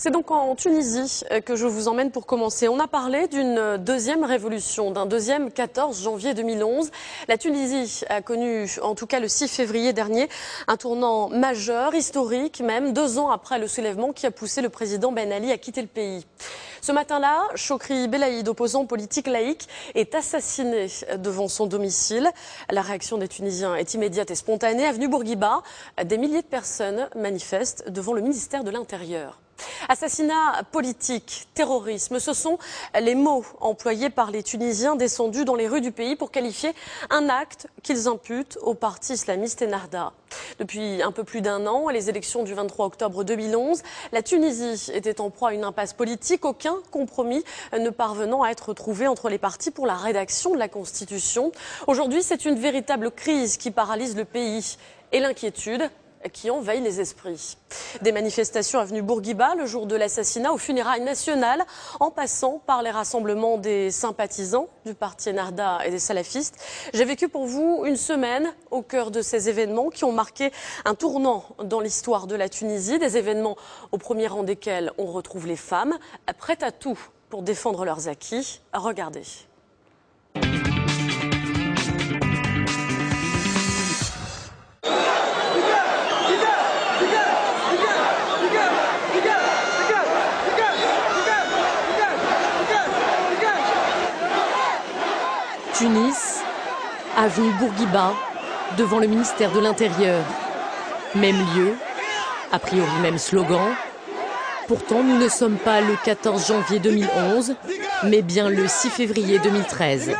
C'est donc en Tunisie que je vous emmène pour commencer. On a parlé d'une deuxième révolution, d'un deuxième 14 janvier 2011. La Tunisie a connu, en tout cas le 6 février dernier, un tournant majeur, historique même, 2 ans après le soulèvement qui a poussé le président Ben Ali à quitter le pays. Ce matin-là, Chokri Belaïd, opposant politique laïque, est assassiné devant son domicile. La réaction des Tunisiens est immédiate et spontanée. Avenue Bourguiba, des milliers de personnes manifestent devant le ministère de l'Intérieur. Assassinat politique, terrorisme, ce sont les mots employés par les Tunisiens descendus dans les rues du pays pour qualifier un acte qu'ils imputent au parti islamiste Ennahda. Depuis un peu plus d'1 an, les élections du 23 octobre 2011, la Tunisie était en proie à une impasse politique, aucun compromis ne parvenant à être trouvé entre les partis pour la rédaction de la Constitution. Aujourd'hui, c'est une véritable crise qui paralyse le pays et l'inquiétude qui envahit les esprits. Des manifestations avenue Bourguiba le jour de l'assassinat aux funérailles nationales, en passant par les rassemblements des sympathisants du parti Ennahda et des salafistes. J'ai vécu pour vous une semaine au cœur de ces événements qui ont marqué un tournant dans l'histoire de la Tunisie, des événements au premier rang desquels on retrouve les femmes, prêtes à tout pour défendre leurs acquis. Regardez. Tunis, avenue Bourguiba, devant le ministère de l'Intérieur. Même lieu, a priori même slogan. Pourtant, nous ne sommes pas le 14 janvier 2011, mais bien le 6 février 2013.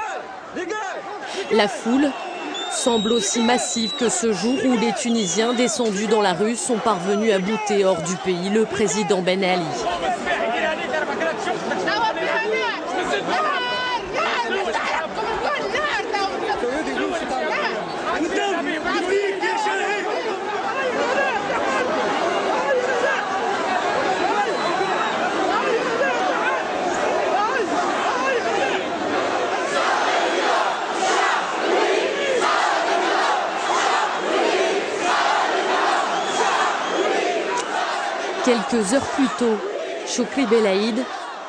La foule semble aussi massive que ce jour où les Tunisiens descendus dans la rue sont parvenus à bouter hors du pays le président Ben Ali. Quelques heures plus tôt, Chokri Belaïd,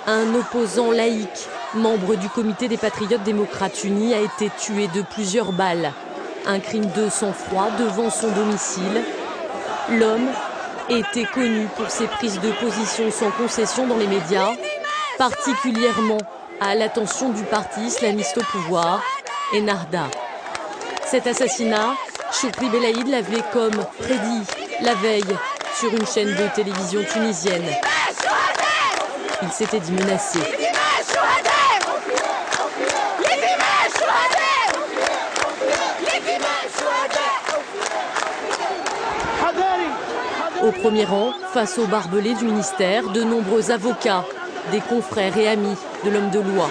un opposant laïque, membre du comité des patriotes démocrates unis, a été tué de plusieurs balles. Un crime de sang-froid devant son domicile. L'homme était connu pour ses prises de position sans concession dans les médias, particulièrement à l'attention du parti islamiste au pouvoir, Ennahda. Cet assassinat, Chokri Belaïd l'avait comme prédit la veille sur une chaîne de télévision tunisienne. Il s'était dit menacé. Au premier rang, face au barbelé du ministère, de nombreux avocats, des confrères et amis de l'homme de loi.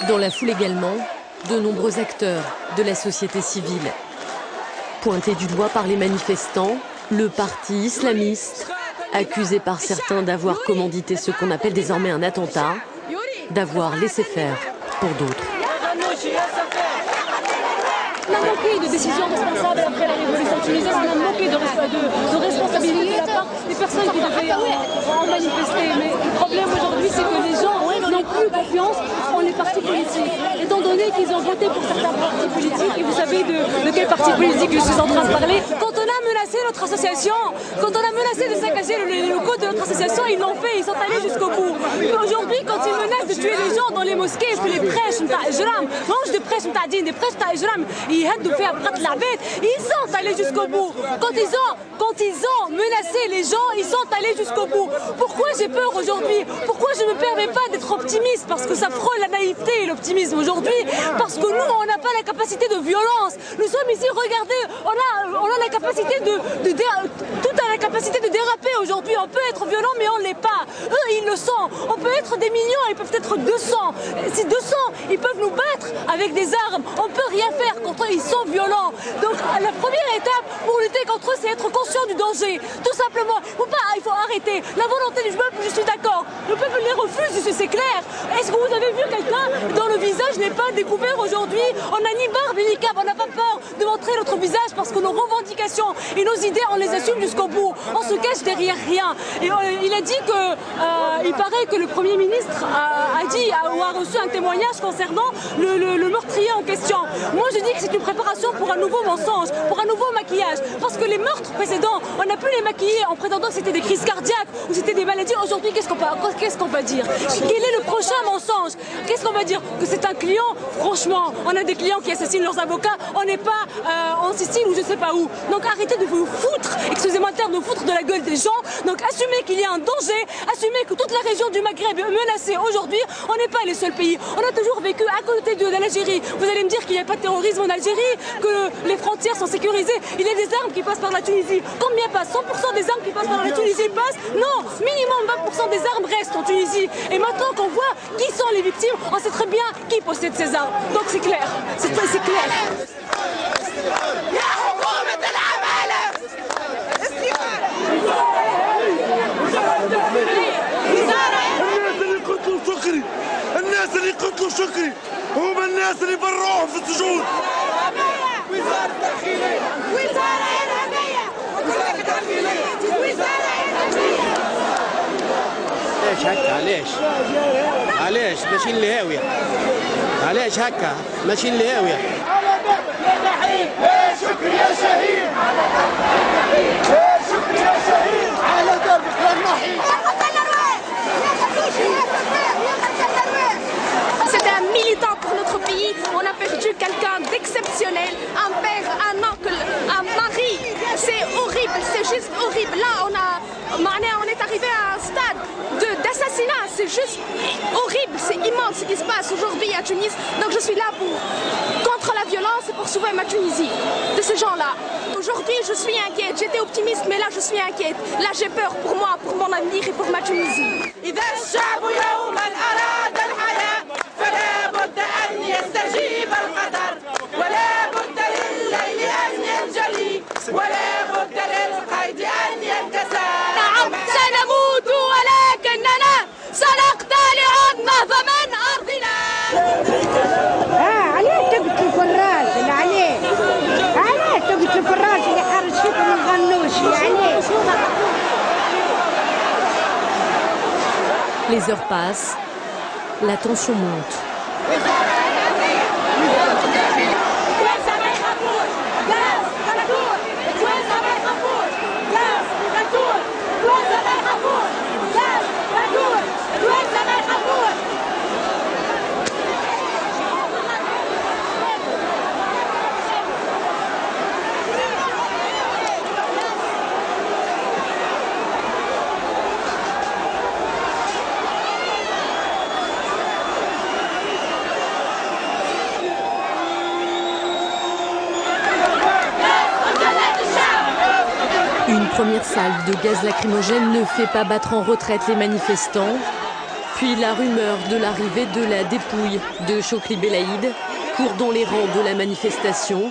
Dans la foule également, de nombreux acteurs de la société civile. Pointé du doigt par les manifestants, le parti islamiste, accusé par certains d'avoir commandité ce qu'on appelle désormais un attentat, d'avoir laissé faire pour d'autres. On a manqué de décisions responsables après la révolution tunisienne, on a manqué de responsabilité de la part des personnes qui devaient en manifester. Mais le problème aujourd'hui, c'est que les gens n'ont plus confiance en les partis politiques. Étant donné qu'ils ont voté pour certains partis politiques, et vous savez de quel parti politique je suis en train de parler. Quand on a menacé notre association, quand on a menacé de saccager les locaux de notre association, ils l'ont fait, ils sont allés jusqu'au bout. Aujourd'hui, quand ils menacent de tuer les gens dans les mosquées, que les prêches, des prêches, ils sont allés jusqu'au bout. Quand ils ont menacé les gens, ils sont allés jusqu'au bout. Pourquoi j'ai peur aujourd'hui? Pourquoi je ne me permets pas d'être optimiste? Parce que ça frôle la naïveté et l'optimisme aujourd'hui. Parce que nous, on n'a pas la capacité de violence. Nous sommes ici, regardez, on a la capacité tout à la la capacité de déraper aujourd'hui. On peut être violent, mais on ne l'est pas. Eux, ils le sont. On peut être des millions, ils peuvent être 200. Si 200, ils peuvent nous battre avec des armes. On ne peut rien faire contre eux, ils sont violents. Donc la première étape pour lutter contre eux, c'est être conscient du danger. Tout simplement. Il faut arrêter. La volonté du peuple, je suis d'accord. Le peuple les refuse, c'est clair. Est-ce que vous avez vu quelqu'un dont le visage n'est pas découvert aujourd'hui? On n'a ni barbe ni cap, on n'a pas peur de montrer notre visage parce que nos revendications et nos idées, on les assume jusqu'au bout. On se cache derrière rien. Et il a dit que, il paraît que le Premier ministre a dit ou a reçu un témoignage concernant le meurtrier en question. Moi, je dis que c'est une préparation pour un nouveau mensonge, pour un nouveau maquillage. Parce que les meurtres précédents, on a pu les maquiller en prétendant que c'était des crises cardiaques ou c'était des maladies. Aujourd'hui, qu'est-ce qu'on va dire? Quel est le prochain mensonge? Qu'est-ce qu'on va dire? Que c'est un client? Franchement, on a des clients qui assassinent leurs avocats. On n'est pas en Sicile ou je sais pas où. Donc arrêtez de vous foutre, excusez-moi le terme, de vous foutre de la gueule des gens. Donc assumez qu'il y a un danger, assumez que toute la région du Maghreb est menacée aujourd'hui. On n'est pas les seuls pays. On a toujours vécu à côté de l'Algérie. Vous allez me dire qu'il n'y a pas de terrorisme en Algérie, que les frontières sont sécurisées. Il y a des armes qui passent par la Tunisie. Combien passent? 100% des armes qui passent par la Tunisie passent? Non, minimum 20% des armes restent en Tunisie. Et maintenant qu'on voit qui sont les victimes, on sait très bien qui possède ces armes. Donc c'est clair, c'est clair. الناس اللي قتلوا شكري هم الناس اللي برعوهم في السجون. وزارة الداخلية وزارة إرهابية وزارة الداخلية وزارة إرهابية. ليش هكا؟ علاش ماشيين لهاوية؟ علاش هكا ماشيين لهاوية؟ على دربك يا نحيف يا شكري يا شهيد. على دربك يا شكري يا شهيد. على دربك يا نحيف. C'était un militant pour notre pays. On a perdu quelqu'un d'exceptionnel, un père, un oncle, un mari. C'est horrible, c'est juste horrible. Là, on est arrivé à un stade d'assassinat. C'est juste horrible, c'est immense ce qui se passe aujourd'hui à Tunis. Donc je suis là contre la violence et pour sauver ma Tunisie de ces gens-là. Aujourd'hui, je suis inquiète. J'étais optimiste, mais là, je suis inquiète. Là, j'ai peur pour moi, pour mon avenir et pour ma Tunisie. يستجيب القدر ولا بد لليل أن ينجلي ولا بد للقيد أن ينكسر. نعم سنموت ولكننا سنقتلع النهضة من أرضنا. عليه تقتل الفراش اللي عليه؟ عليه تقتل الفراش اللي حارس فيكم الغنوشي عليه؟ Les heures passent, la tension monte. Une première salve de gaz lacrymogène ne fait pas battre en retraite les manifestants. Puis la rumeur de l'arrivée de la dépouille de Chokri Belaïd court dans les rangs de la manifestation.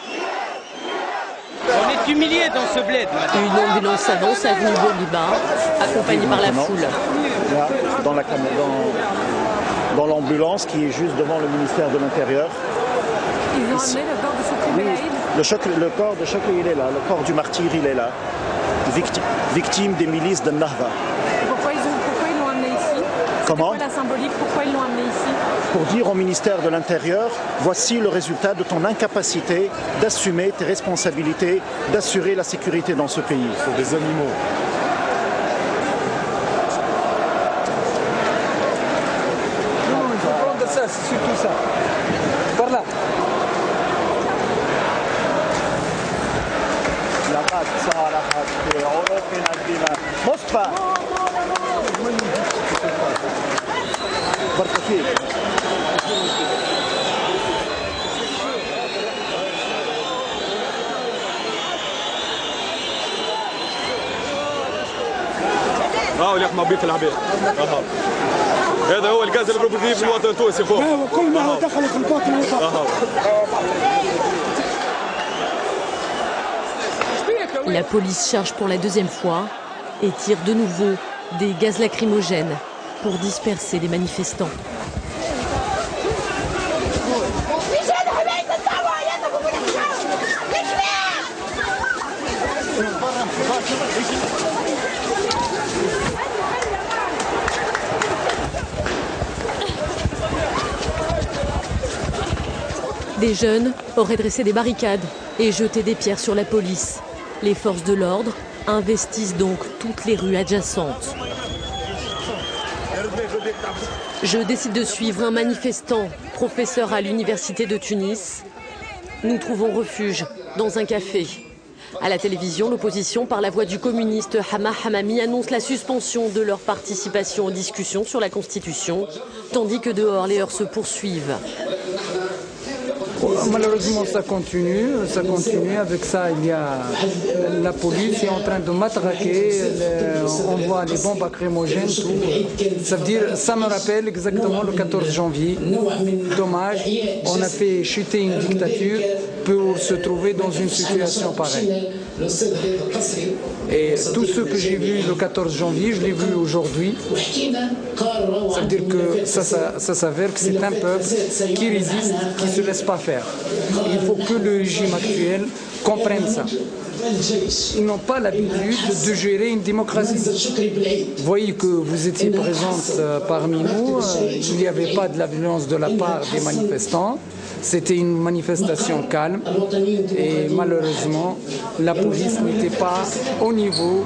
On est humiliés dans ce bled. Une ambulance avance avenue Bourguiba, accompagnée par la foule. Là, dans l'ambulance qui est juste devant le ministère de l'Intérieur. Ils ont amené le corps de Chokri Belaïd. Le corps de Chokri, il est là. Le corps du martyr, il est là. Victime des milices de Nahda. Pourquoi ils l'ont amené ici? Comment? C'est quoi la symbolique? Pourquoi ils l'ont amené ici? Pour dire au ministère de l'Intérieur, voici le résultat de ton incapacité d'assumer tes responsabilités, d'assurer la sécurité dans ce pays. Ce sont des animaux. Non, il faut prendre ça, c'est surtout ça. Par là. لقد صارخت في عروقنا الدماء. مصطفى بركة فيك. يحاول يقمع به في العباد. هذا هو الغاز البروبوزيف للوطن التونسي خويا. كل ما دخل في الباطن La police charge pour la deuxième fois et tire de nouveau des gaz lacrymogènes pour disperser les manifestants. Des jeunes auraient dressé des barricades et jeté des pierres sur la police. Les forces de l'ordre investissent donc toutes les rues adjacentes. Je décide de suivre un manifestant, professeur à l'université de Tunis. Nous trouvons refuge dans un café. À la télévision, l'opposition, par la voix du communiste Hama Hamami, annonce la suspension de leur participation aux discussions sur la Constitution, tandis que dehors, les heurts se poursuivent. Malheureusement, ça continue. Avec ça, il y a la police qui est en train de matraquer. On voit les bombes lacrymogènes, tout. Ça veut dire, ça me rappelle exactement le 14 janvier. Dommage, on a fait chuter une dictature pour se trouver dans une situation pareille. Et tout ce que j'ai vu le 14 janvier, je l'ai vu aujourd'hui. Ça veut dire que ça s'avère que c'est un peuple qui résiste, qui ne se laisse pas faire. Il faut que le régime actuel comprenne ça. Ils n'ont pas l'habitude de gérer une démocratie. Vous voyez que vous étiez présente parmi nous, il n'y avait pas de la violence de la part des manifestants. C'était une manifestation calme et malheureusement, la police n'était pas au niveau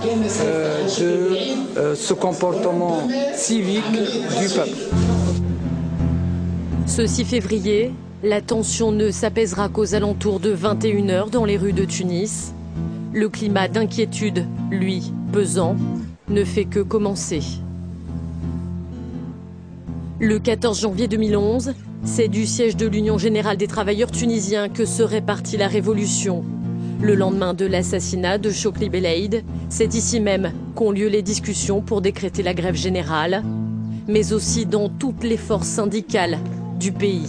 de ce comportement civique du peuple. Ce 6 février, la tension ne s'apaisera qu'aux alentours de 21 h dans les rues de Tunis. Le climat d'inquiétude, lui, pesant, ne fait que commencer. Le 14 janvier 2011, c'est du siège de l'Union générale des travailleurs tunisiens que serait partie la révolution. Le lendemain de l'assassinat de Chokri Belaïd, c'est ici même qu'ont lieu les discussions pour décréter la grève générale, mais aussi dans toutes les forces syndicales du pays.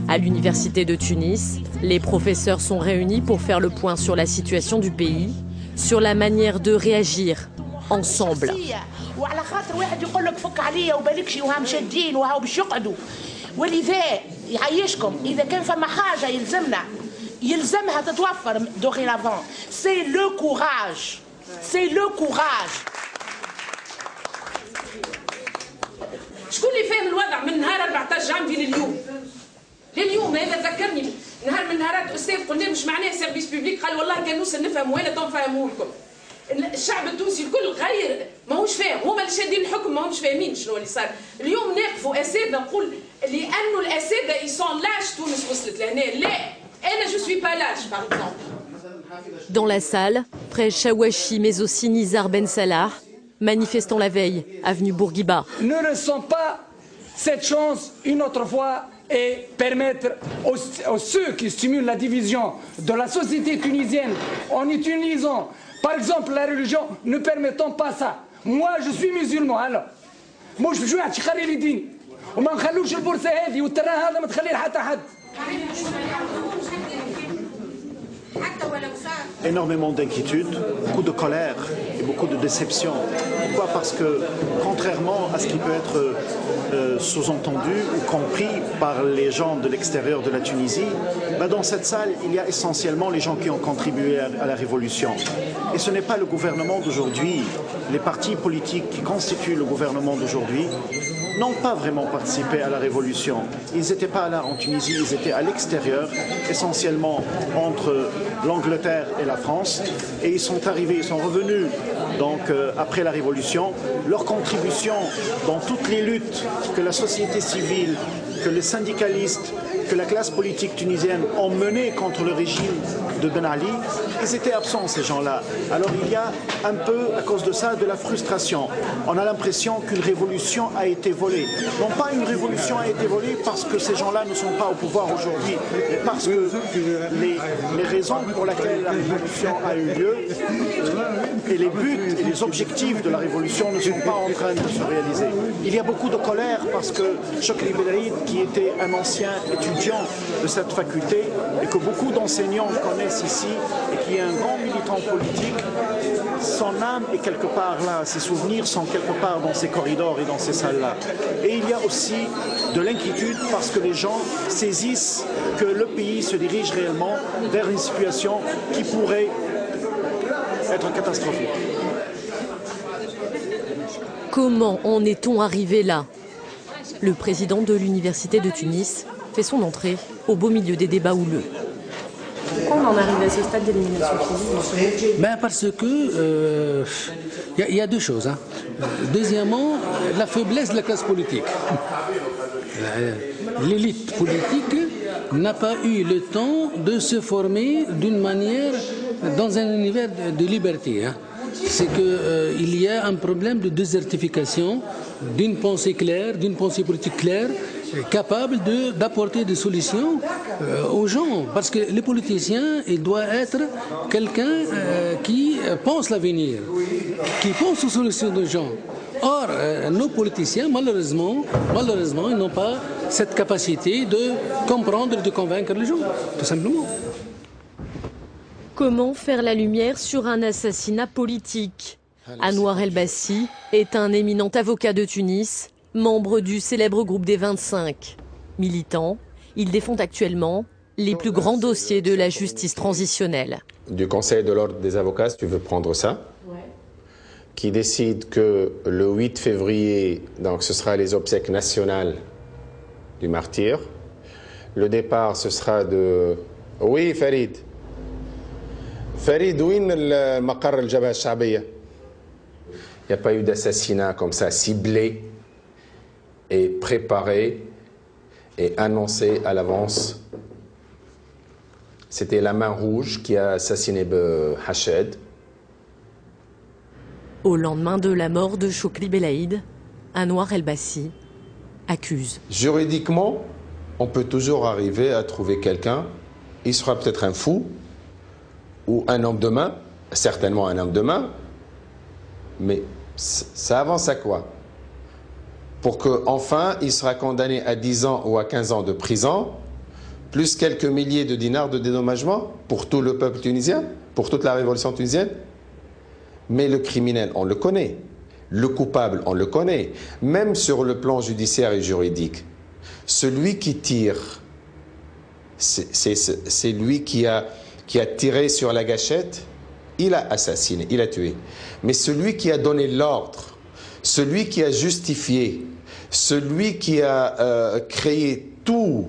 À l'université de Tunis, les professeurs sont réunis pour faire le point sur la situation du pays, sur la manière de réagir ensemble. ولذا يعيشكم اذا كان فما حاجه يلزمها تتوفر دوغينافون سي لو كوراج شكون اللي فاهم الوضع من نهار 14 جانفي لليوم هذا ذكرني نهار من نهارات استاذ قلنا مش معناه سيرفيس بيبليك قال والله كان نوصل نفهم وانا تنفهموا لكم الشعب التونسي الكل غير ماهوش فاهم هما اللي شادين الحكم ماهمش فاهمين شنو اللي صار اليوم نقفوا اساتذه نقول لانه الاساتذه يسون لاج تونس وصلت لهنا لا انا جو سوي با لاج باغ اكزومبل. Dans la salle, près Chawachi mais aussi Nizar Ben Salah, manifestant la veille, avenue Bourguiba. Ne ressent pas cette chance une autre fois et permettre aux ceux qui stimulent la division de la société tunisienne en utilisant par exemple la religion, ne permettons pas ça. Moi je suis musulman alors. مش باش واحد يخلي لي ديني وما نخلوش البورصه هذه والتراه هذا ما تخليه لحتى حد. Énormément d'inquiétude, beaucoup de colère et beaucoup de déception. Pourquoi? Parce que, contrairement à ce qui peut être sous-entendu ou compris par les gens de l'extérieur de la Tunisie, dans cette salle, il y a essentiellement les gens qui ont contribué à la révolution. Et ce n'est pas le gouvernement d'aujourd'hui. Les partis politiques qui constituent le gouvernement d'aujourd'hui n'ont pas vraiment participé à la révolution. Ils n'étaient pas là en Tunisie, ils étaient à l'extérieur, essentiellement entre l'Angleterre et la France. Et ils sont arrivés, ils sont revenus donc, après la révolution. Leur contribution dans toutes les luttes que la société civile que les syndicalistes, que la classe politique tunisienne ont mené contre le régime de Ben Ali, ils étaient absents, ces gens-là. Alors il y a un peu, à cause de ça, de la frustration. On a l'impression qu'une révolution a été volée. Non pas une révolution a été volée parce que ces gens-là ne sont pas au pouvoir aujourd'hui, mais parce que les raisons pour lesquelles la révolution a eu lieu et les buts et les objectifs de la révolution ne sont pas en train de se réaliser. Il y a beaucoup de colère parce que Chokri Belaïd, qui était un ancien étudiant de cette faculté et que beaucoup d'enseignants connaissent ici et qui est un grand militant politique, son âme est quelque part là, ses souvenirs sont quelque part dans ces corridors et dans ces salles-là. Et il y a aussi de l'inquiétude parce que les gens saisissent que le pays se dirige réellement vers une situation qui pourrait être catastrophique. Comment en est-on arrivé là? Le président de l'Université de Tunis fait son entrée au beau milieu des débats houleux. Pourquoi on en arrive à ce stade d'élimination physique? Parce que il y a deux choses. Hein. Deuxièmement, la faiblesse de la classe politique. L'élite politique n'a pas eu le temps de se former d'une manière dans un univers de liberté. Hein. C'est qu'il y a un problème de désertification d'une pensée claire, d'une pensée politique claire, capable d'apporter des solutions aux gens. Parce que les politiciens, il doit être quelqu'un qui pense l'avenir, qui pense aux solutions des gens. Or, nos politiciens, malheureusement, ils n'ont pas cette capacité de comprendre et de convaincre les gens, tout simplement. Comment faire la lumière sur un assassinat politique? Anouar El Bassi est un éminent avocat de Tunis, membre du célèbre groupe des 25. Militant, il défend actuellement les plus grands dossiers de la justice transitionnelle. Du Conseil de l'ordre des avocats, si tu veux prendre ça, qui décide que le 8 février, donc ce sera les obsèques nationales du martyr. Le départ, ce sera de... Oui, Farid. Farid, où est le maqar al-Jabha al-Sha'biya? Il n'y a pas eu d'assassinat comme ça, ciblé et préparé et annoncé à l'avance. C'était la main rouge qui a assassiné Hached. Au lendemain de la mort de Chokri Belaïd, Anouar El Bassi accuse. Juridiquement, on peut toujours arriver à trouver quelqu'un. Il sera peut-être un fou ou un homme de main, certainement un homme de main, mais ça avance à quoi? Pour qu'enfin, il sera condamné à 10 ans ou à 15 ans de prison, plus quelques milliers de dinars de dédommagement pour tout le peuple tunisien, pour toute la révolution tunisienne. Mais le criminel, on le connaît. Le coupable, on le connaît. Même sur le plan judiciaire et juridique. Celui qui tire, c'est lui qui a tiré sur la gâchette, il a assassiné, il a tué. Mais celui qui a donné l'ordre, celui qui a justifié, celui qui a créé tout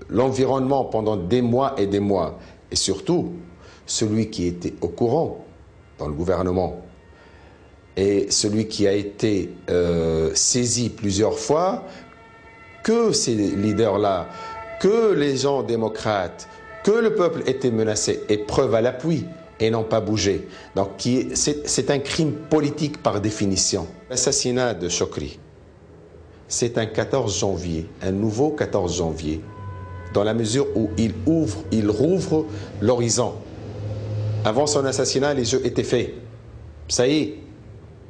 l'environnement pendant des mois, et surtout celui qui était au courant dans le gouvernement, et celui qui a été saisi plusieurs fois, que ces leaders-là, que les gens démocrates, que le peuple était menacé, et preuve à l'appui, et n'ont pas bougé. Donc c'est un crime politique par définition. L'assassinat de Chokri, c'est un 14 janvier, un nouveau 14 janvier, dans la mesure où il rouvre l'horizon. Avant son assassinat, les jeux étaient faits. Ça y est,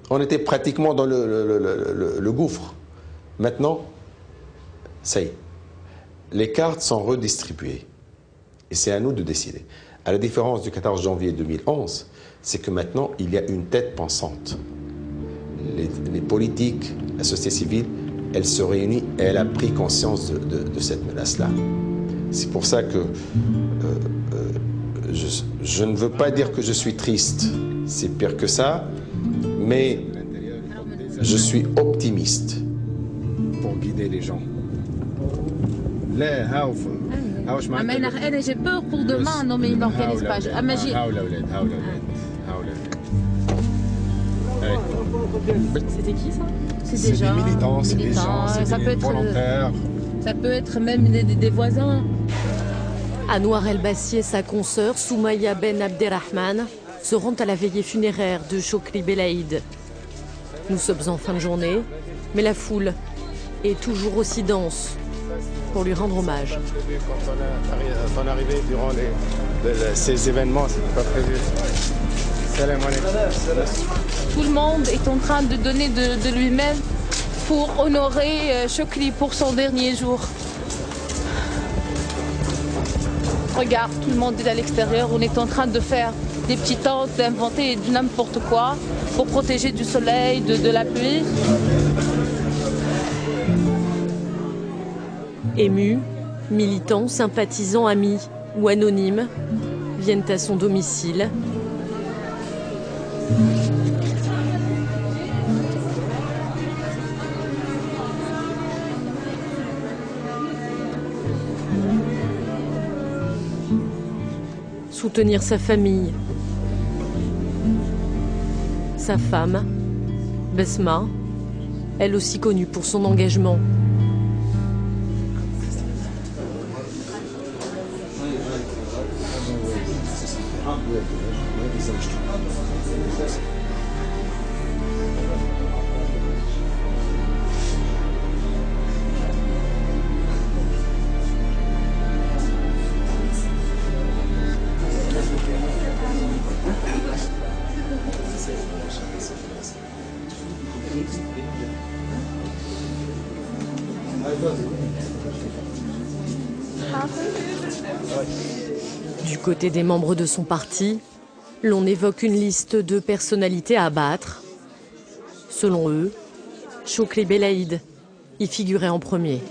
on était pratiquement dans le gouffre. Maintenant, ça y est, les cartes sont redistribuées. Et c'est à nous de décider. À la différence du 14 janvier 2011, c'est que maintenant, il y a une tête pensante. Les politiques, la société civile, elle se réunit et elle a pris conscience de cette menace-là. C'est pour ça que je ne veux pas dire que je suis triste, c'est pire que ça, mais je suis optimiste pour guider les gens. J'ai peur pour demain, non mais il n'organise pas. C'était qui ça? C'est des militants, c'est des gens, c'est des volontaires. Ça peut être même des voisins. Anouar El-Bassi et sa consoeur Soumaya Ben Abderrahman se rendent à la veillée funéraire de Chokri Belaïd. Nous sommes en fin de journée, mais la foule est toujours aussi dense pour lui rendre hommage. Son arrivée durant ces événements, c'était pas prévu. Salam alaikum. Tout le monde est en train de donner de lui-même pour honorer Chokri pour son dernier jour. Regarde, tout le monde est à l'extérieur, on est en train de faire des petites tentes, d'inventer n'importe quoi pour protéger du soleil, de la pluie. Émus, militants, sympathisants, amis ou anonymes viennent à son domicile. Soutenir sa famille, sa femme, Besma, elle aussi connue pour son engagement. Du côté des membres de son parti, l'on évoque une liste de personnalités à abattre. Selon eux, Chokri Belaïd y figurait en premier.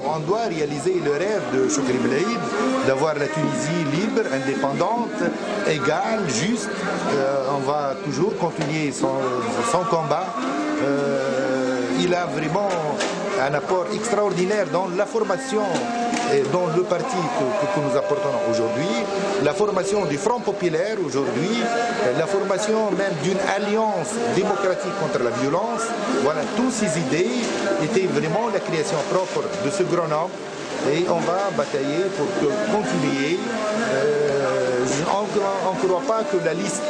On doit réaliser le rêve de Chokri Belaïd, d'avoir la Tunisie libre, indépendante, égale, juste. On va toujours continuer son combat. Il a vraiment un apport extraordinaire dans la formation et dans le parti que nous apportons aujourd'hui, la formation du Front populaire aujourd'hui, la formation même d'une alliance démocratique contre la violence. Voilà, toutes ces idées étaient vraiment la création propre de ce grand homme et on va batailler pour continuer. On ne croit pas que la liste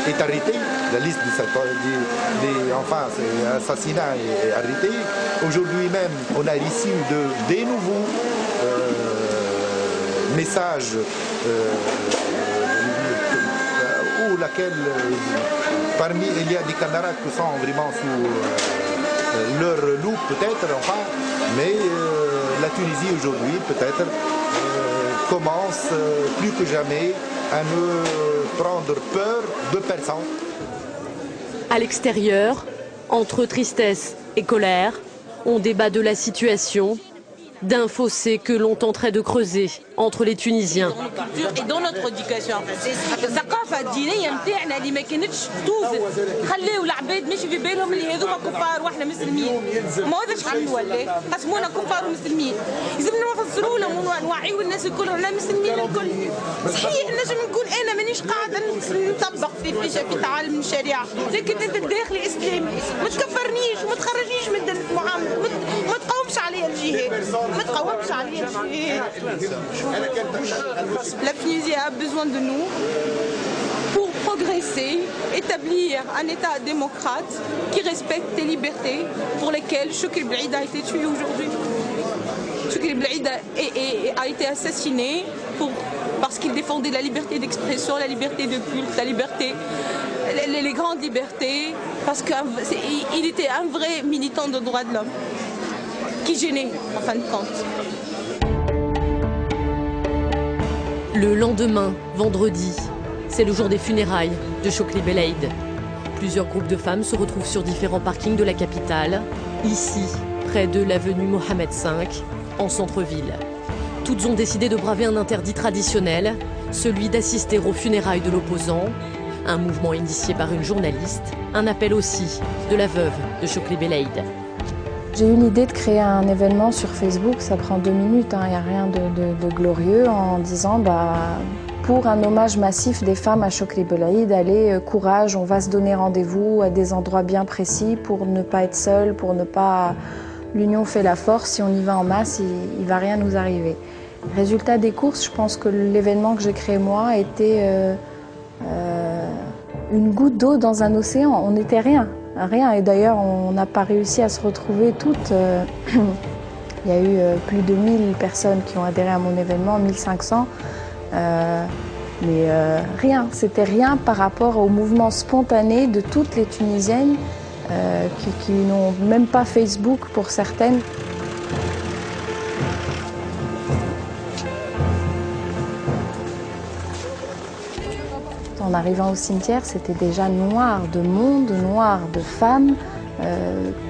est arrêtée, la liste des assassinats est arrêtée. Aujourd'hui même, on a reçu des nouveaux messages où parmi il y a des camarades qui sont vraiment sous leur loupe peut-être, enfin, mais la Tunisie aujourd'hui peut-être commence plus que jamais à ne prendre peur de personne. À l'extérieur, entre tristesse et colère, on débat de la situation, d'un fossé que l'on tenterait de creuser entre les Tunisiens. Et dans notre éducation الثقافه الدينيه نتاعنا اللي ما كانتش توزن خليو العباد ماشي في بالهم اللي هذوما كفار واحنا مسلمين ما هذاش حل ولا قسمونا كفار ومسلمين لازمنا نفسروا لهم ونوعيوا الناس الكل رانا مسلمين الكل صحيح نجم نكون انا مانيش قاعده نطبق في تعالم الشريعه لكن انت داخلي اسلامي ما تكفرنيش وما تخرجنيش من المعامله ما تقاومش عليا الجهاد ما تقاومش عليا الجهاد. La Tunisie a besoin de nous pour progresser, établir un État démocrate qui respecte les libertés pour lesquelles Chokri Belaïd a été tué aujourd'hui. Chokri Belaïd a été assassiné parce qu'il défendait la liberté d'expression, la liberté de culte, la liberté, les grandes libertés, parce qu'il était un vrai militant de droits de l'homme qui gênait en fin de compte. Le lendemain, vendredi, c'est le jour des funérailles de Chokri Belaïd. Plusieurs groupes de femmes se retrouvent sur différents parkings de la capitale, ici, près de l'avenue Mohamed V, en centre-ville. Toutes ont décidé de braver un interdit traditionnel, celui d'assister aux funérailles de l'opposant, un mouvement initié par une journaliste, un appel aussi de la veuve de Chokri Belaïd. J'ai eu l'idée de créer un événement sur Facebook, ça prend 2 minutes, il n'y a rien de glorieux, en disant pour un hommage massif des femmes à Chokri Belaïd. Allez, courage, on va se donner rendez-vous à des endroits bien précis pour ne pas être seul, pour ne pas... L'union fait la force, si on y va en masse, il ne va rien nous arriver. Résultat des courses, je pense que l'événement que j'ai créé moi a été une goutte d'eau dans un océan. On n'était rien. Et d'ailleurs, on n'a pas réussi à se retrouver toutes. Il y a eu plus de 1000 personnes qui ont adhéré à mon événement, 1500. Mais rien, c'était rien par rapport au mouvement spontané de toutes les Tunisiennes qui n'ont même pas Facebook pour certaines. En arrivant au cimetière, c'était déjà noir de monde, noir de femmes,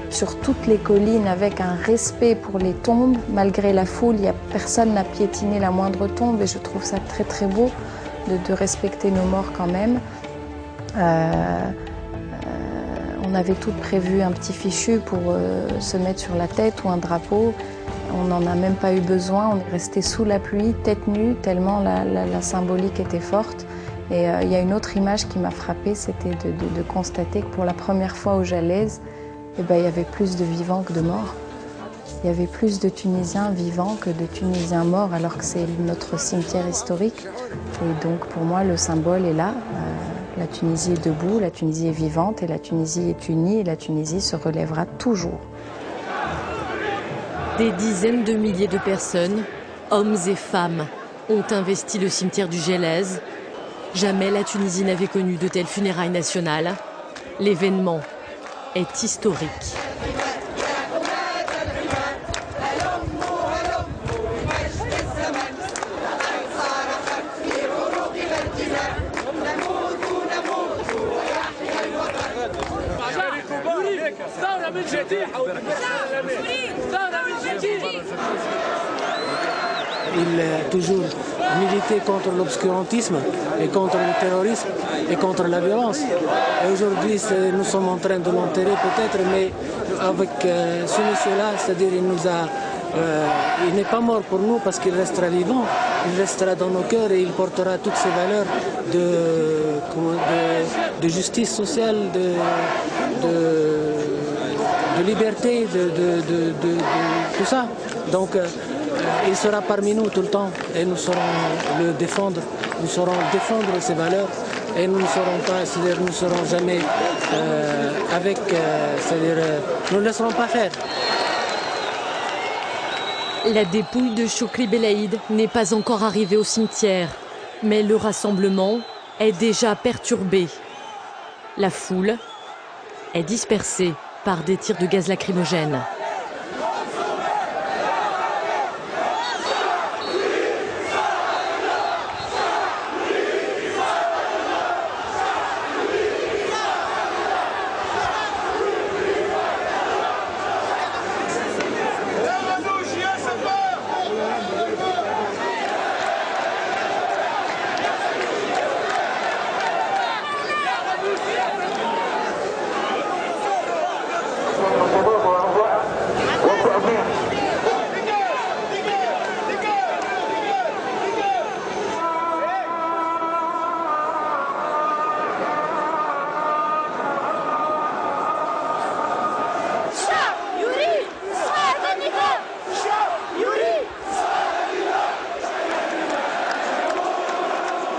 sur toutes les collines avec un respect pour les tombes. Malgré la foule, personne n'a piétiné la moindre tombe et je trouve ça très très beau de respecter nos morts quand même. On avait toutes prévu un petit fichu pour se mettre sur la tête ou un drapeau. On n'en a même pas eu besoin, on est resté sous la pluie, tête nue, tellement la symbolique était forte. Et il y a une autre image qui m'a frappée, c'était de constater que pour la première fois au Jalaize, il y avait plus de vivants que de morts. Il y avait plus de Tunisiens vivants que de Tunisiens morts, alors que c'est notre cimetière historique. Et donc pour moi, le symbole est là. La Tunisie est debout, la Tunisie est vivante, et la Tunisie est unie, et la Tunisie se relèvera toujours. Des dizaines de milliers de personnes, hommes et femmes, ont investi le cimetière du Jalaize. Jamais la Tunisie n'avait connu de telles funérailles nationales. L'événement est historique. Il a toujours milité contre l'obscurantisme et contre le terrorisme et contre la violence. Et aujourd'hui, nous sommes en train de l'enterrer peut-être, mais avec ce monsieur-là, c'est-à-dire il n'est pas mort pour nous parce qu'il restera vivant, il restera dans nos cœurs et il portera toutes ces valeurs de justice sociale, de liberté, de tout ça. Donc il sera parmi nous tout le temps et nous saurons le défendre, nous saurons défendre ces valeurs et nous ne serons pas, c'est-à-dire nous ne serons jamais c'est-à-dire nous ne laisserons pas faire. La dépouille de Chokri Belaïd n'est pas encore arrivée au cimetière, mais le rassemblement est déjà perturbé. La foule est dispersée par des tirs de gaz lacrymogène.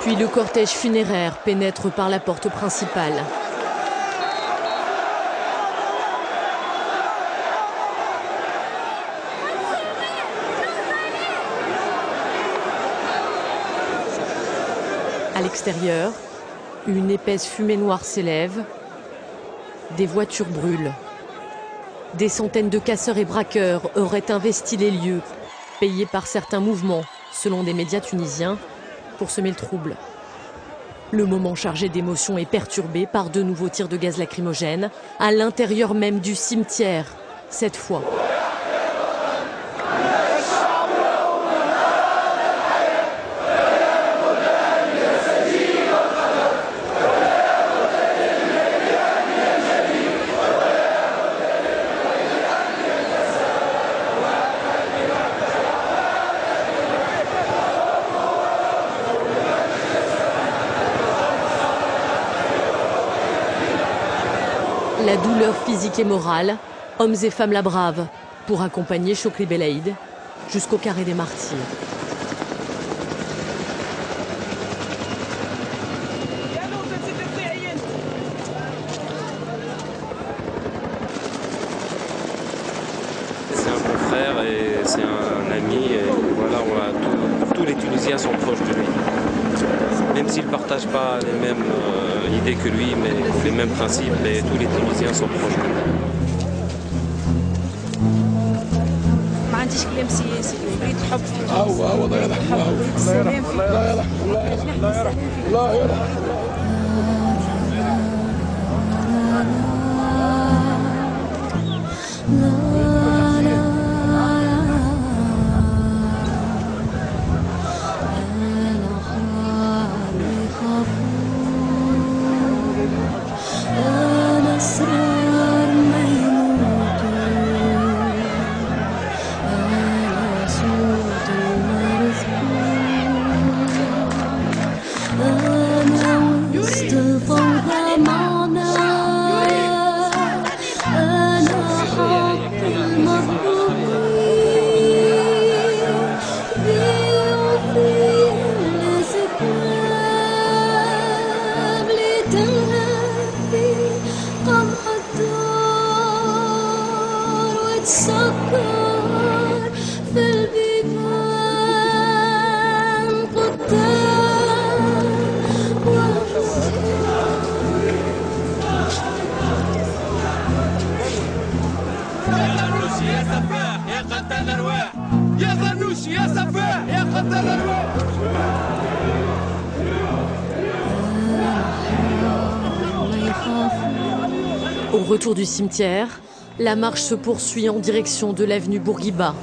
Puis le cortège funéraire pénètre par la porte principale. À l'extérieur, une épaisse fumée noire s'élève. Des voitures brûlent. Des centaines de casseurs et braqueurs auraient investi les lieux, payés par certains mouvements, selon des médias tunisiens, pour semer le trouble. Le moment chargé d'émotion est perturbé par de nouveaux tirs de gaz lacrymogène à l'intérieur même du cimetière, cette fois. physique et morale, hommes et femmes la bravent pour accompagner Chokri Belaïd jusqu'au carré des martyrs. C'est un bon frère et c'est un ami. Et voilà, tous les Tunisiens sont proches de lui. Même s'ils ne partagent pas les mêmes idées que lui, mais les mêmes principes, mais tous les Tunisiens sont proches de lui. ما عنديش كلام سياسي اريد حب في الله يرحم الله يرحم الله يرحم Au retour du cimetière, la marche se poursuit en direction de l'avenue Bourguiba.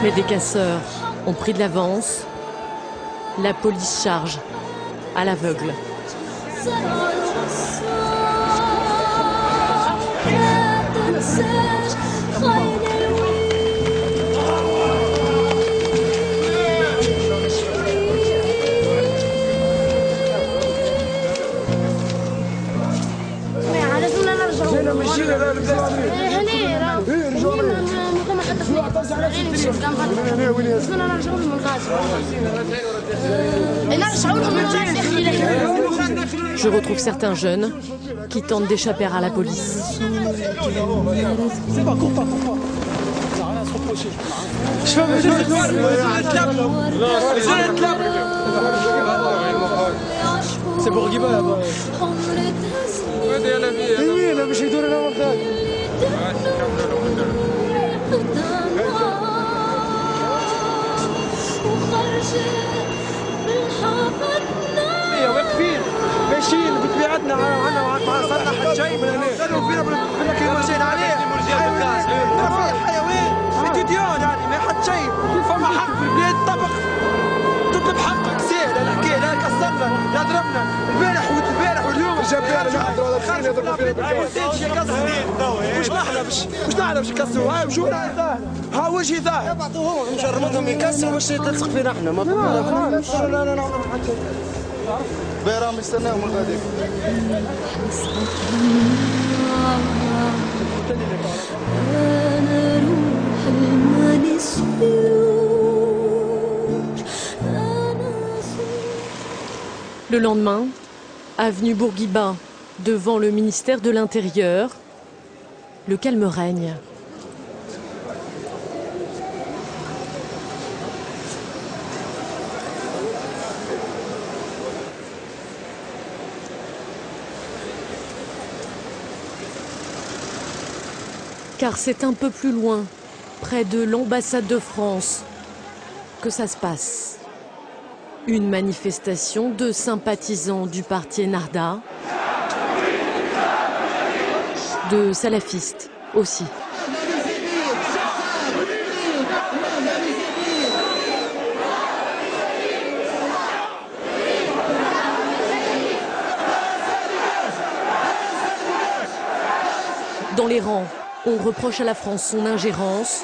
Mais des casseurs ont pris de l'avance. La police charge à l'aveugle. Je retrouve certains jeunes qui tentent d'échapper à la police. C'est Bourguiba là-bas. واقفين ماشيين بطبيعتنا عندنا صرنا حد شيء من هنا كانوا فينا ماشيين عليه ما في حيوان اتيديون يعني ما حد شيء فما حق في البلاد طبق تطلب حقك سهل الحكايه لا كسرنا لا ضربنا البارح واليوم مش نحن باش نكسروا هاي وجونا ظاهر ها وجهي ظاهر مش رمضهم يكسروا باش تلصق فينا احنا ما لا نعمل حتى بيرام يستناهم من غادي Le lendemain, avenue Bourguiba, devant le ministère de l'Intérieur, le calme règne. Car c'est un peu plus loin, près de l'ambassade de France, que ça se passe. Une manifestation de sympathisants du parti Ennahda, de salafistes aussi. Dans les rangs, on reproche à la France son ingérence,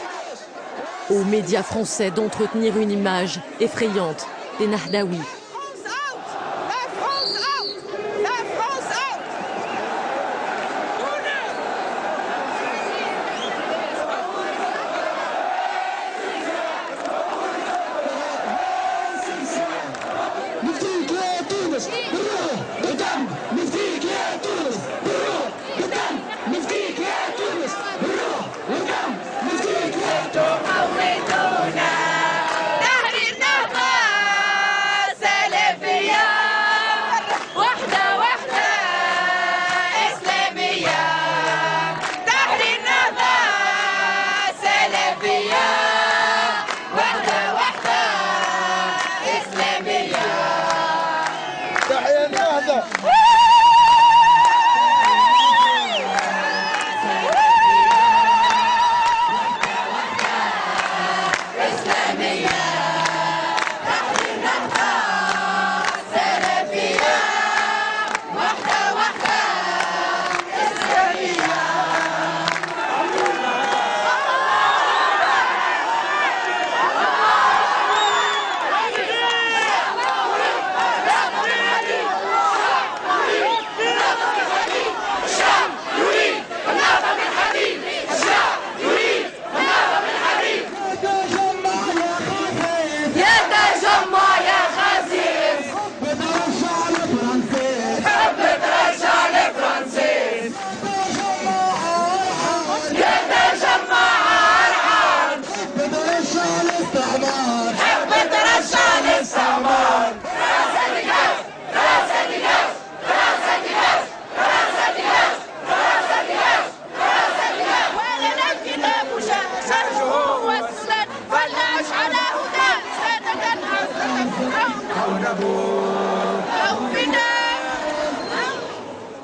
aux médias français d'entretenir une image effrayante des Nahdaouis.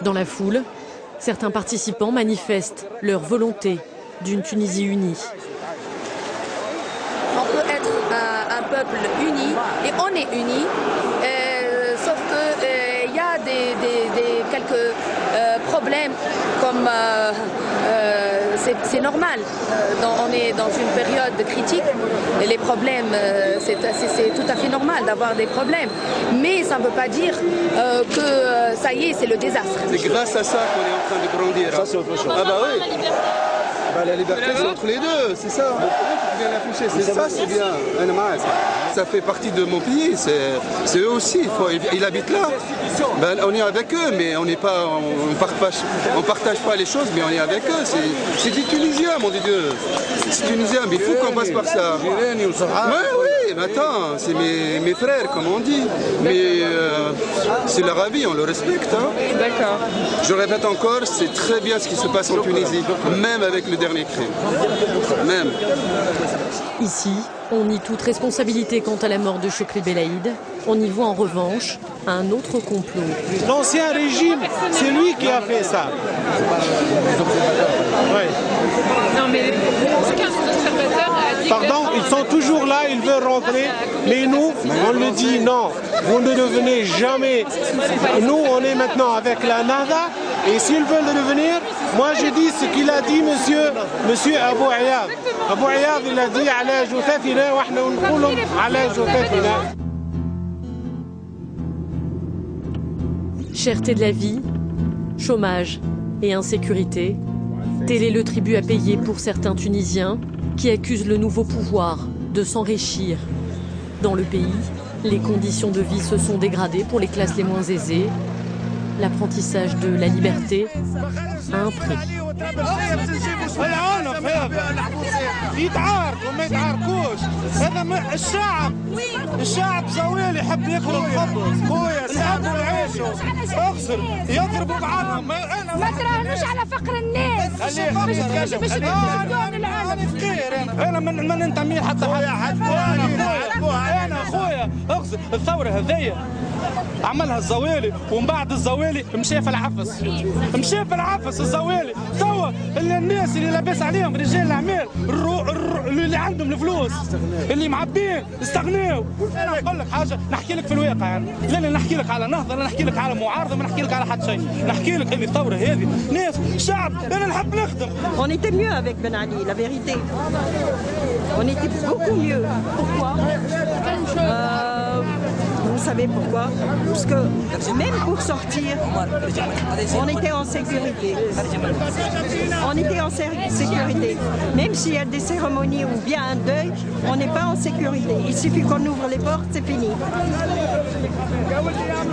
Dans la foule, certains participants manifestent leur volonté d'une Tunisie unie. On peut être un peuple uni et on est unis, sauf qu'il y a quelques problèmes comme c'est normal. On est dans une période critique et les problèmes, c'est tout à fait normal d'avoir des problèmes. Mais ça ne veut pas dire que ça y est, c'est le désastre. C'est grâce à ça qu'on est en train de grandir. Ça, c'est autre chose. Ah bah oui. La liberté, c'est entre les deux, c'est ça. C'est ça, c'est bien. Ça fait partie de mon pays, c'est eux aussi. Ils habitent là. Ben, on est avec eux, mais on partage pas les choses, mais on est avec eux. C'est des Tunisiens, mon Dieu. C'est Tunisien, mais il faut qu'on passe par ça. Oui, mais attends, c'est mes frères, comme on dit. Mais c'est leur avis, on le respecte. Hein. D'accord. Je répète encore, c'est très bien ce qui se passe en Tunisie, même avec le dernier crime. Même. Ici, on nie toute responsabilité quant à la mort de Chokri Belaïd. On y voit en revanche un autre complot. L'ancien régime, c'est lui qui a fait ça. Ouais. Non mais aucun observateur a dit. Pardon, ils sont toujours là, ils veulent rentrer, mais nous, on le dit non, vous ne devenez jamais. Nous, on est maintenant avec la Nahda, et s'ils veulent devenir, moi je dis ce qu'il a dit monsieur Abou Ayad. Abou Ayad, il a dit ala joutathina wa hna nqulum ala joutathina. Cherté de la vie, chômage et insécurité, tel est le tribut à payer pour certains Tunisiens qui accusent le nouveau pouvoir de s'enrichir. Dans le pays, les conditions de vie se sont dégradées pour les classes les moins aisées. L'apprentissage de la liberté a un prix. يتعاركوا ما يتعاركوش هذا الشعب زويل يحب ياكل الخبز خويا ساعدوا يعيشوا اخسر يضربوا بعضهم ما تراهنوش على فقر الناس باش انا فقير انا ما ننتمي حتى حد انا خويا اخسر الثوره هذيا عملها الزوالي ومن بعد الزوالي مشى في العفس الزوالي توا الناس اللي لاباس عليهم رجال الاعمال اللي عندهم الفلوس اللي معبين استغناوا. انا نقول لك حاجه نحكي لك في الواقع يعني لا نحكي لك على نهضه لا نحكي لك على معارضه ما نحكي لك على حد شيء نحكي لك اللي الثوره هذه ناس شعب انا نحب نخدم. On était mieux avec Ben Ali, la vérité. On était beaucoup mieux. Pourquoi Vous savez pourquoi? Parce que même pour sortir, on était en sécurité. On était en sécurité. Même s'il y a des cérémonies ou bien un deuil, on n'est pas en sécurité. Il suffit qu'on ouvre les portes, c'est fini.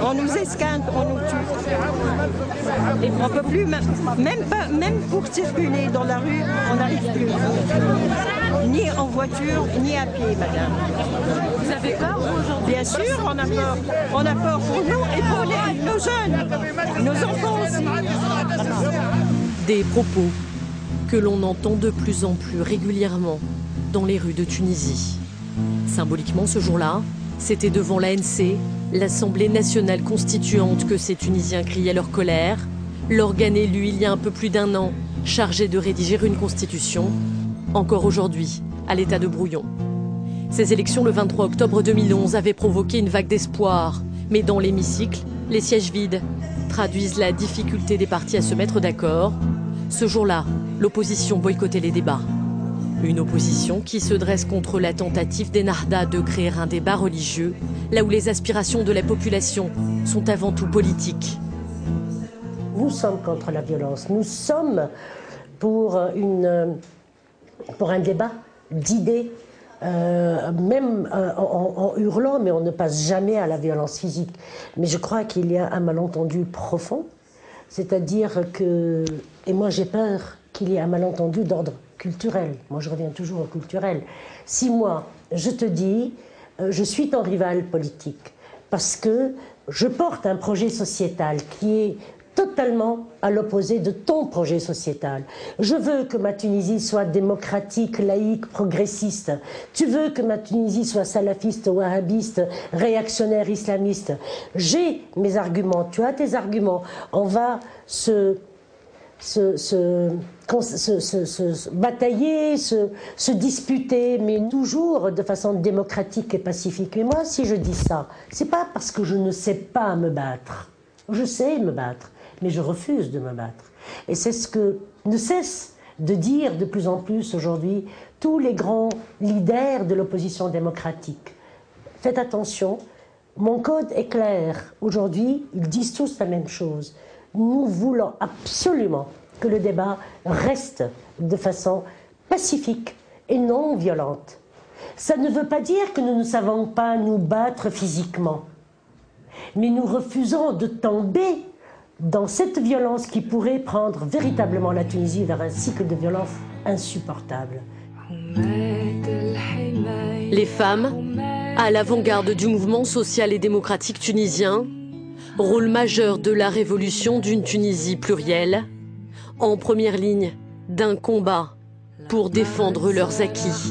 On nous esquinte, on nous tue. On ne peut plus, même pour circuler dans la rue, on n'arrive plus. Ni en voiture, ni à pied, madame. Vous avez peur aujourd'hui? Bien sûr, on a peur. On a peur pour nous et pour nos jeunes, nos enfants aussi. Des propos que l'on entend de plus en plus régulièrement dans les rues de Tunisie. Symboliquement, ce jour-là, c'était devant l'ANC, l'Assemblée nationale constituante, que ces Tunisiens criaient leur colère. L'organe élu il y a un peu plus d'un an, chargé de rédiger une constitution, encore aujourd'hui, à l'état de brouillon. Ces élections le 23 octobre 2011 avaient provoqué une vague d'espoir. Mais dans l'hémicycle, les sièges vides traduisent la difficulté des partis à se mettre d'accord. Ce jour-là, l'opposition boycottait les débats. Une opposition qui se dresse contre la tentative d'Ennahda de créer un débat religieux, là où les aspirations de la population sont avant tout politiques. Nous sommes contre la violence. Nous sommes pour un débat d'idées, même en hurlant, mais on ne passe jamais à la violence physique. Mais je crois qu'il y a un malentendu profond, c'est-à-dire que, et moi j'ai peur qu'il y ait un malentendu d'ordre culturel. Moi je reviens toujours au culturel. Si moi, je te dis, je suis ton rival politique, parce que je porte un projet sociétal qui est totalement à l'opposé de ton projet sociétal. Je veux que ma Tunisie soit démocratique, laïque, progressiste. Tu veux que ma Tunisie soit salafiste, wahhabiste, réactionnaire, islamiste. J'ai mes arguments, tu as tes arguments. On va se batailler, se disputer, mais toujours de façon démocratique et pacifique. Et moi, si je dis ça, c'est pas parce que je ne sais pas me battre. Je sais me battre, mais je refuse de me battre. Et c'est ce que ne cessent de dire de plus en plus aujourd'hui tous les grands leaders de l'opposition démocratique. Faites attention, mon code est clair. Aujourd'hui, ils disent tous la même chose. Nous voulons absolument que le débat reste de façon pacifique et non violente. Ça ne veut pas dire que nous ne savons pas nous battre physiquement, mais nous refusons de tomber dans cette violence qui pourrait prendre véritablement la Tunisie vers un cycle de violence insupportable. Les femmes, à l'avant-garde du mouvement social et démocratique tunisien, rôle majeur de la révolution d'une Tunisie plurielle, en première ligne d'un combat pour défendre leurs acquis.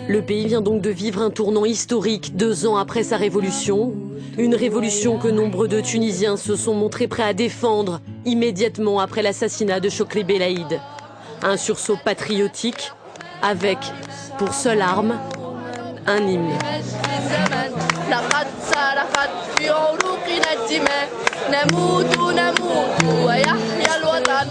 Le pays vient donc de vivre un tournant historique 2 ans après sa révolution. Une révolution que nombre de Tunisiens se sont montrés prêts à défendre immédiatement après l'assassinat de Chokri Belaïd. Un sursaut patriotique avec, pour seule arme, un hymne. نموت نموت ويحيى الوطن